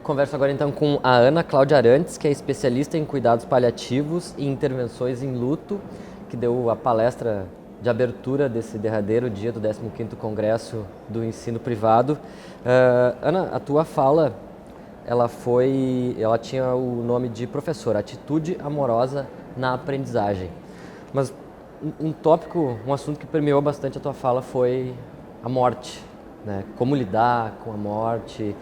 Converso agora então com a Ana Cláudia Arantes, que é especialista em cuidados paliativos e intervenções em luto, que deu a palestra de abertura desse derradeiro dia do 15º Congresso do Ensino Privado. Ana, a tua fala, ela tinha o nome de professor, Atitude Amorosa na Aprendizagem. Mas um assunto que permeou bastante a tua fala foi a morte, né? Como lidar com a morte,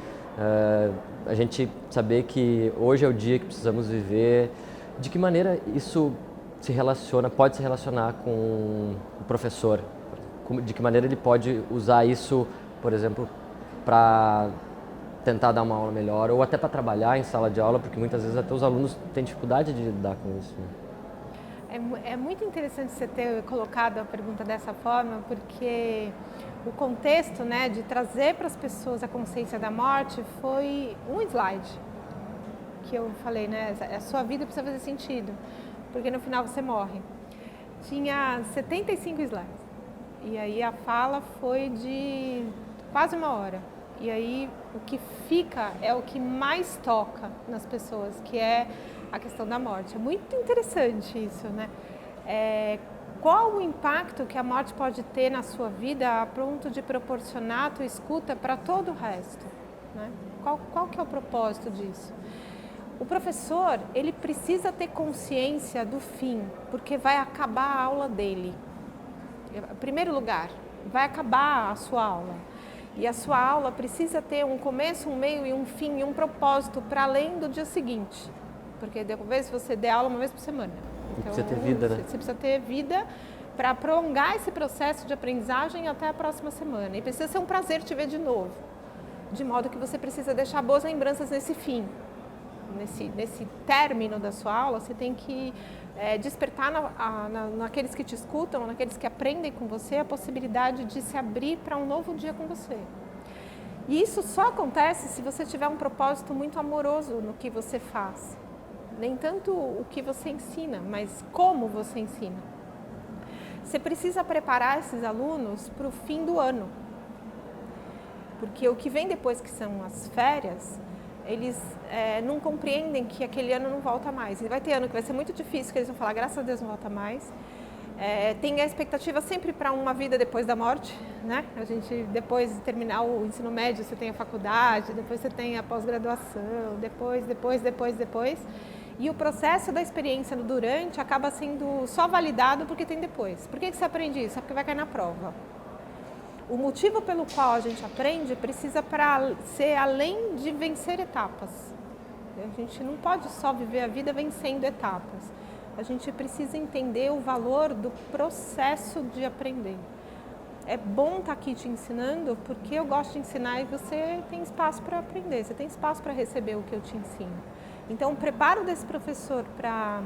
a gente saber que hoje é o dia que precisamos viver. De que maneira isso pode se relacionar com o professor? De que maneira ele pode usar isso, por exemplo, para tentar dar uma aula melhor ou até para trabalhar em sala de aula, porque muitas vezes até os alunos têm dificuldade de lidar com isso. É muito interessante você ter colocado a pergunta dessa forma, porque o contexto, né, de trazer para as pessoas a consciência da morte foi um slide que eu falei, né, a sua vida precisa fazer sentido, porque no final você morre. Tinha 75 slides e aí a fala foi de quase 1 hora. E aí o que fica é o que mais toca nas pessoas, que é a questão da morte. É muito interessante isso, né? Qual o impacto que a morte pode ter na sua vida a ponto de proporcionar a tua escuta para todo o resto, né? Qual que é o propósito disso? O professor, ele precisa ter consciência do fim, porque vai acabar a aula dele. Em primeiro lugar, vai acabar a sua aula. E a sua aula precisa ter um começo, um meio e um fim e um propósito para além do dia seguinte. Porque depois você der aula uma vez por semana. Então, precisa ter vida, né? Você precisa ter vida para prolongar esse processo de aprendizagem até a próxima semana. E precisa ser um prazer te ver de novo. De modo que você precisa deixar boas lembranças nesse fim. Nesse término da sua aula, você tem que despertar naqueles que te escutam, naqueles que aprendem com você, a possibilidade de se abrir para um novo dia com você. E isso só acontece se você tiver um propósito muito amoroso no que você faz. Nem tanto o que você ensina, mas como você ensina. Você precisa preparar esses alunos para o fim do ano. Porque o que vem depois, que são as férias, eles não compreendem que aquele ano não volta mais. E vai ter ano que vai ser muito difícil, que eles vão falar, graças a Deus não volta mais. Tem a expectativa sempre para uma vida depois da morte, né? A gente, depois de terminar o ensino médio, você tem a faculdade, depois você tem a pós-graduação, depois. E o processo da experiência no durante acaba sendo só validado porque tem depois. Por que você aprende isso? É porque vai cair na prova. O motivo pelo qual a gente aprende precisa ser além de vencer etapas. A gente não pode só viver a vida vencendo etapas. A gente precisa entender o valor do processo de aprender. É bom estar aqui te ensinando porque eu gosto de ensinar e você tem espaço para aprender, você tem espaço para receber o que eu te ensino. Então, o preparo desse professor para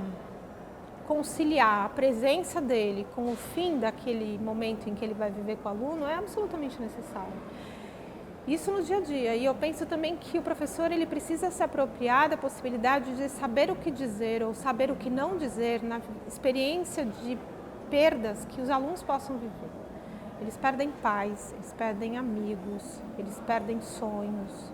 conciliar a presença dele com o fim daquele momento em que ele vai viver com o aluno é absolutamente necessário. Isso no dia a dia. E eu penso também que o professor ele precisa se apropriar da possibilidade de saber o que dizer ou saber o que não dizer na experiência de perdas que os alunos possam viver. Eles perdem pais, eles perdem amigos, eles perdem sonhos.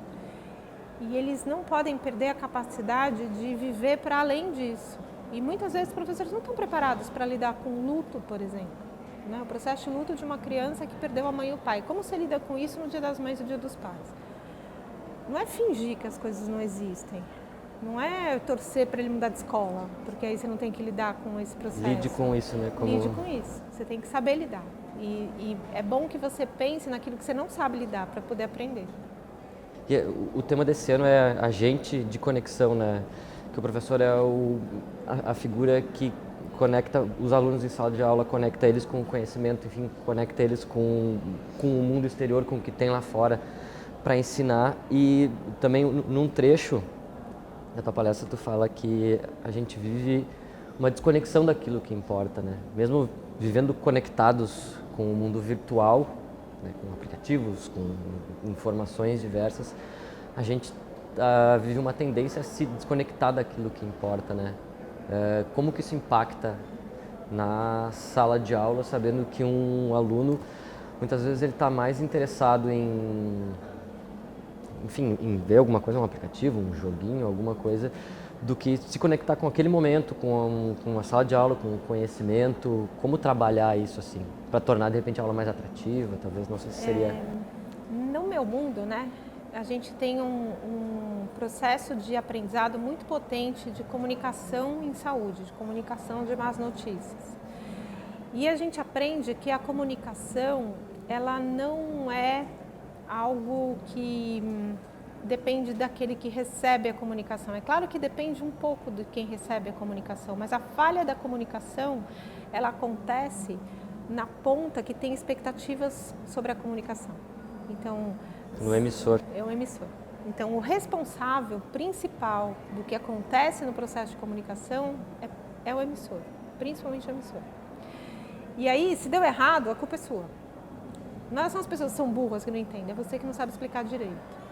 E eles não podem perder a capacidade de viver para além disso. E muitas vezes os professores não estão preparados para lidar com luto, por exemplo. Né? O processo de luto de uma criança que perdeu a mãe e o pai. Como você lida com isso no Dia das Mães e no Dia dos Pais? Não é fingir que as coisas não existem. Não é torcer para ele mudar de escola, porque aí você não tem que lidar com esse processo. Lide com isso, né? Lide com isso. Você tem que saber lidar. E é bom que você pense naquilo que você não sabe lidar para poder aprender. E o tema desse ano é agente de conexão, né? Que o professor é a figura que conecta os alunos em sala de aula, conecta eles com o conhecimento, enfim, conecta eles com o mundo exterior, com o que tem lá fora para ensinar. E também num trecho da tua palestra tu fala que a gente vive uma desconexão daquilo que importa, né? Mesmo vivendo conectados com o mundo virtual, né, com aplicativos, com informações diversas, a gente vive uma tendência a se desconectar daquilo que importa, né? Como que isso impacta na sala de aula, sabendo que um aluno, muitas vezes ele está mais interessado em enfim, em ver alguma coisa, um aplicativo, um joguinho, alguma coisa, do que se conectar com aquele momento, com uma sala de aula, com o conhecimento, como trabalhar isso assim, para tornar de repente a aula mais atrativa, talvez, não sei se seria... No meu mundo, né, a gente tem um processo de aprendizado muito potente de comunicação em saúde, de comunicação de más notícias. E a gente aprende que a comunicação, ela não é algo que depende daquele que recebe a comunicação. É claro que depende um pouco de quem recebe a comunicação, mas a falha da comunicação, ela acontece na ponta que tem expectativas sobre a comunicação. Então, no emissor. É o emissor. Então, o responsável principal do que acontece no processo de comunicação é o emissor, principalmente o emissor. E aí, se deu errado, a culpa é sua. Não são as pessoas que são burras que não entendem, é você que não sabe explicar direito.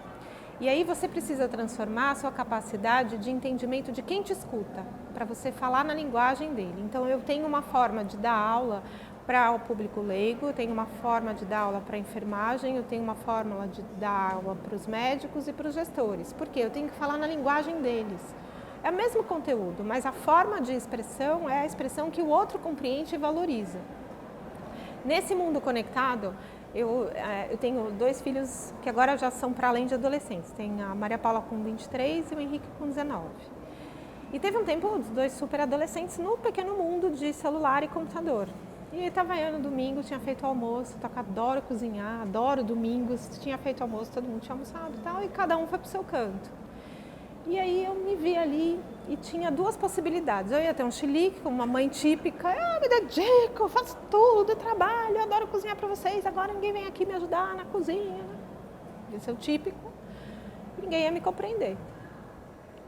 E aí você precisa transformar a sua capacidade de entendimento de quem te escuta, para você falar na linguagem dele. Então, eu tenho uma forma de dar aula para o público leigo, eu tenho uma forma de dar aula para a enfermagem, eu tenho uma forma de dar aula para os médicos e para os gestores. Por quê? Eu tenho que falar na linguagem deles. É o mesmo conteúdo, mas a forma de expressão é a expressão que o outro compreende e valoriza. Nesse mundo conectado, eu tenho 2 filhos que agora já são para além de adolescentes. Tem a Maria Paula com 23 e o Henrique com 19. E teve um tempo, os 2 super adolescentes no pequeno mundo de celular e computador. E estava eu no domingo, tinha feito o almoço, eu adoro cozinhar, adoro domingos, tinha feito almoço, todo mundo tinha almoçado e tal, e cada um foi para o seu canto. E aí eu me vi ali e tinha 2 possibilidades. Eu ia ter um chilique com uma mãe típica, me dedico, faço tudo, trabalho, adoro cozinhar para vocês, agora ninguém vem aqui me ajudar na cozinha. Esse é o típico, ninguém ia me compreender.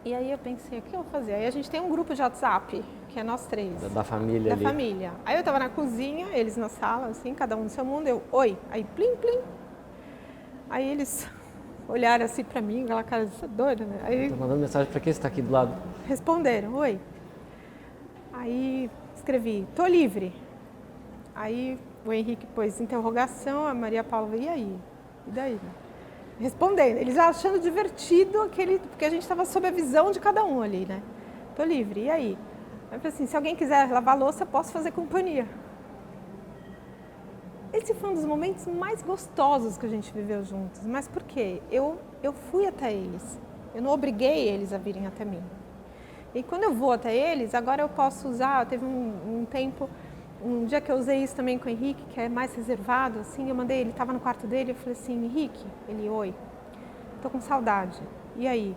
E aí eu pensei, o que eu vou fazer? Aí a gente tem um grupo de WhatsApp, que é nós 3. Da família ali. Da família. Aí eu tava na cozinha, eles na sala, assim, cada um no seu mundo, eu, oi. Aí, plim, plim. Aí eles olharam assim pra mim, aquela cara, você é doida, né? Aí tô mandando mensagem pra quem está aqui do lado. responderam, oi. Aí escrevi, tô livre. Aí o Henrique pôs interrogação, a Maria Paula, e aí? E daí? Respondendo, eles achando divertido aquele, porque a gente estava sob a visão de cada um ali, né? Tô livre, e aí? Eu falei assim, se alguém quiser lavar louça, posso fazer companhia. Esse foi um dos momentos mais gostosos que a gente viveu juntos. Mas por quê? Eu fui até eles. Eu não obriguei eles a virem até mim. E quando eu vou até eles, agora eu posso usar, teve um tempo, um dia que eu usei isso também com o Henrique, que é mais reservado, assim, eu mandei, ele estava no quarto dele, eu falei assim, Henrique, ele, oi, tô com saudade, e aí?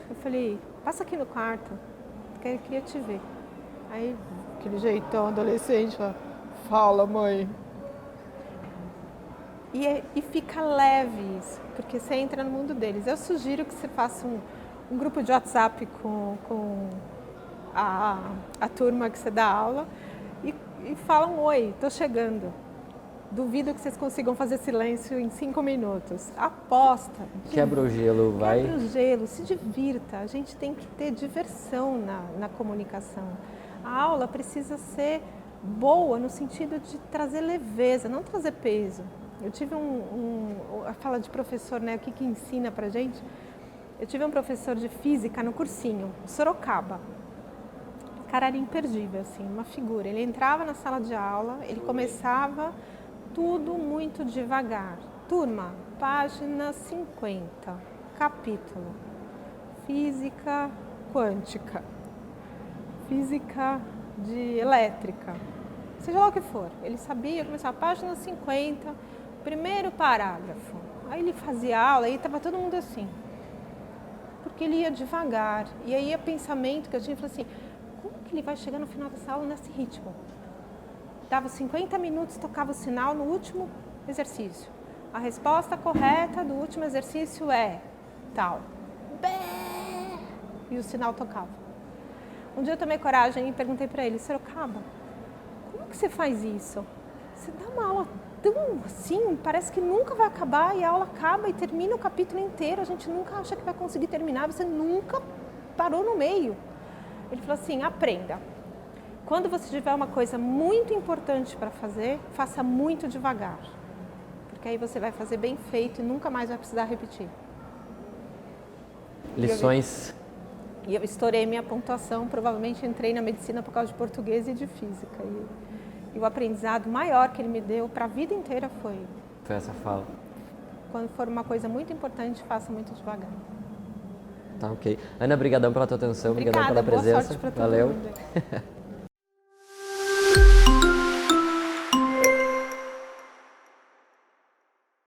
Eu falei, passa aqui no quarto, porque eu queria te ver. Aí, aquele jeitão adolescente, fala, mãe. E fica leve isso, porque você entra no mundo deles. Eu sugiro que você faça um grupo de WhatsApp com a turma que você dá aula e falam, oi, tô chegando. Duvido que vocês consigam fazer silêncio em 5 minutos. Aposta. Quebra o gelo, vai. Quebra o gelo, se divirta. A gente tem que ter diversão na comunicação. A aula precisa ser boa no sentido de trazer leveza, não trazer peso. Eu tive a fala de professor, né, o que ensina pra gente. Eu tive um professor de física no cursinho, Sorocaba. O cara era imperdível, assim, uma figura. Ele entrava na sala de aula, ele começava tudo muito devagar. Turma, página 50, capítulo, física quântica, física de elétrica, seja lá o que for. Ele sabia, começava a página 50, primeiro parágrafo. Aí ele fazia aula e estava todo mundo assim, porque ele ia devagar. E aí o pensamento que eu tinha, falei assim, como que ele vai chegar no final dessa aula nesse ritmo? Dava 50 minutos, tocava o sinal no último exercício. A resposta correta do último exercício é tal. Bé! E o sinal tocava. Um dia eu tomei coragem e perguntei para ele, Sorocaba, como que você faz isso? Você dá uma aula tão assim, parece que nunca vai acabar e a aula acaba e termina o capítulo inteiro, a gente nunca acha que vai conseguir terminar, você nunca parou no meio. Ele falou assim, aprenda. Quando você tiver uma coisa muito importante para fazer, faça muito devagar. Porque aí você vai fazer bem feito e nunca mais vai precisar repetir. Lições. E eu estourei minha pontuação, provavelmente entrei na medicina por causa de português e de física. E o aprendizado maior que ele me deu para a vida inteira foi Essa fala. quando for uma coisa muito importante, faça muito devagar. Tá, ok. Ana, brigadão pela tua atenção, Obrigada, brigadão pela boa presença. sorte para todo Valeu. mundo.